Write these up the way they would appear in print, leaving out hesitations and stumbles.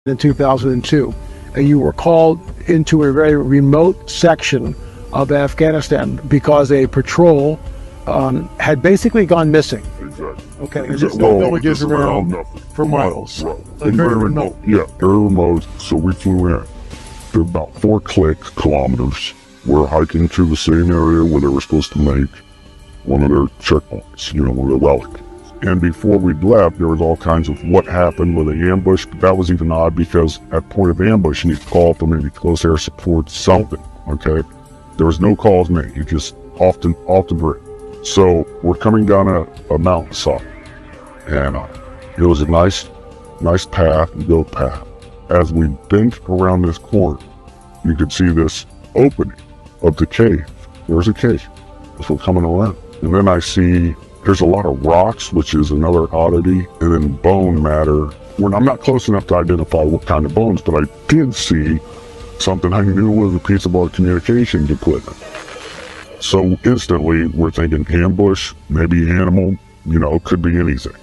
in 2002, and you were called into a very remote section of Afghanistan because a patrol had basically gone missing. Exactly. Okay, Exactly. just no villages around for miles. Right. Like very remote. Yeah, very remote. So we flew in. To about 4 kilometers. We're hiking to the same area where they were supposed to make one of their checkpoints, one of their relics. And before we left, there was all kinds of what happened with the ambush. But that was even odd because at point of ambush, you need to call for maybe close air support, something, okay? There was no calls made. You just off the bridge. So we're coming down a mountainside. And it was a nice path, built path. As we bent around this corner, you could see this opening of the cave. There's a cave as we're coming around. And then I see there's a lot of rocks, which is another oddity, and then bone matter. I'm not close enough to identify what kind of bones, but I did see something I knew was a piece of our communications equipment. So instantly, we're thinking ambush, maybe animal, could be anything.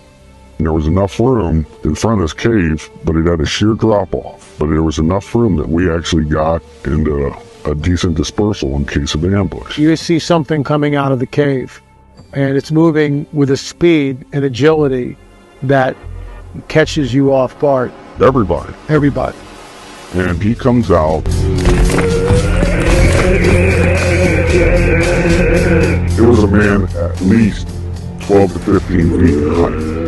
And there was enough room in front of this cave, but it had a sheer drop-off. But there was enough room that we actually got into a decent dispersal in case of ambush. You see something coming out of the cave, and it's moving with a speed and agility that catches you off guard. Everybody. And he comes out. It was a man at least 12 to 15 feet high.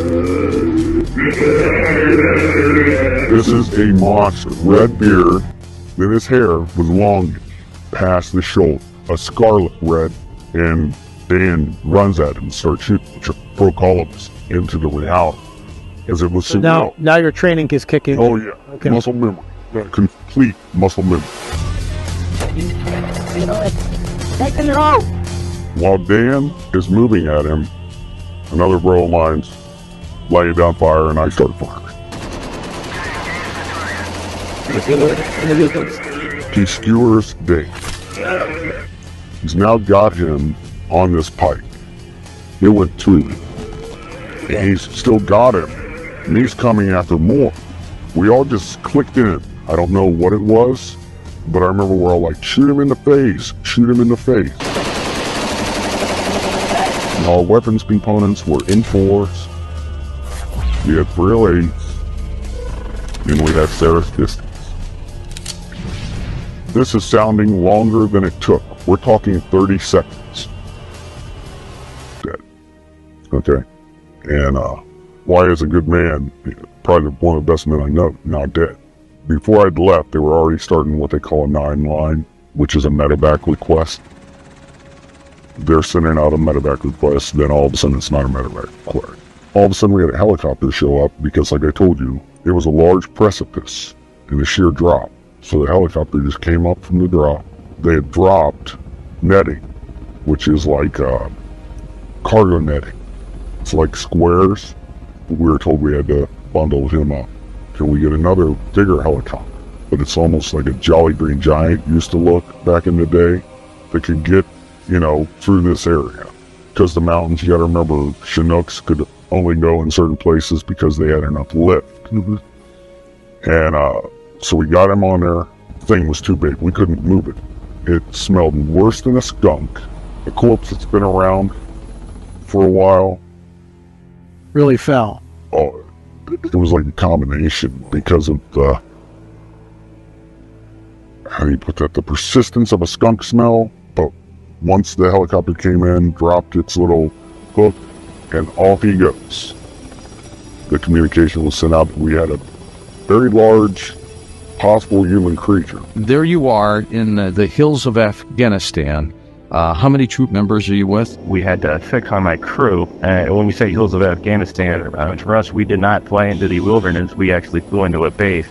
This is a monster. Red beard, then his hair was long past the shoulder, a scarlet red, and Dan runs at him and starts shooting, which broke all of us into the reality. As it was so now your training is kicking. Oh yeah, okay. Muscle memory, complete muscle memory. While Dan is moving at him, another row of lines lay down fire, and I start firing. He skewers Dave. He's now got him on this pike. It went 2. And he's still got him. And he's coming after more. We all just clicked in. I don't know what it was, but I remember we're all like, shoot him in the face, shoot him in the face. And our weapons components were in force. We had 308s, and we had Sarah's distance. This is sounding longer than it took. We're talking 30 seconds. Dead. Okay. And why is a good man, probably one of the best men I know, now dead. Before I'd left, they were already starting what they call a 9-line, which is a medevac request. They're sending out a medevac request, then all of a sudden it's not a medevac request. All of a sudden we had a helicopter show up because, like I told you, it was a large precipice and a sheer drop. So the helicopter just came up from the drop. They had dropped netting, which is like cargo netting. It's like squares. We were told we had to bundle him up. Can we get another bigger helicopter? But it's almost like a Jolly Green Giant used to look back in the day that could get, through this area. Because the mountains, you gotta remember, Chinooks could only go in certain places because they had enough lift. Mm-hmm. And so we got him on there. The thing was too big. We couldn't move it. It smelled worse than a skunk. A corpse that's been around for a while. Really fell. Oh, it was like a combination because of the, how do you put that, the persistence of a skunk smell. But once the helicopter came in, dropped its little hook, and off he goes. The communication was sent out that we had a very large possible human creature. There you are in the hills of Afghanistan. How many troop members are you with? We had 6 on my crew. When we say hills of Afghanistan, for us, we did not fly into the wilderness. We actually flew into a base.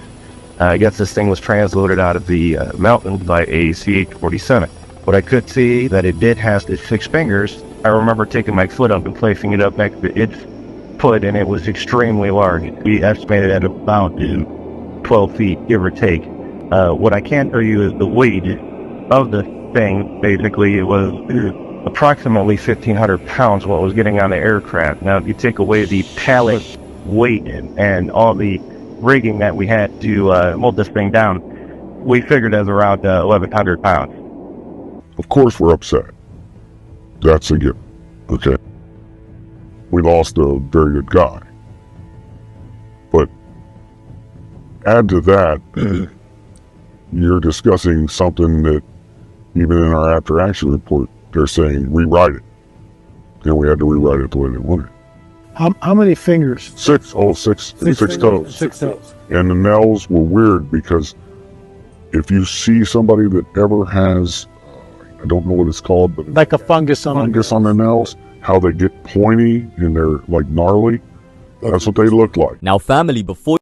I guess this thing was transloaded out of the mountains by a CH-47. What I could see that it did have its 6 fingers. I remember taking my foot up and placing it up next to its foot, and it was extremely large. We estimated at about 12 feet, give or take. What I can tell you is the weight of the thing. Basically, it was approximately 1,500 pounds what was getting on the aircraft. Now, if you take away the pallet weight and all the rigging that we had to mold this thing down, we figured as around 1,100 pounds. Of course we're upset. That's a given. Okay. We lost a very good guy. But add to that, you're discussing something that even in our after action report, they're saying rewrite it. And we had to rewrite it the way they wanted. How many fingers? Six toes. Six toes. And the nails were weird because if you see somebody that ever has, I don't know what it's called, but Like a fungus on their nails, how they get pointy and they're like gnarly, that's what they look like. Now family, before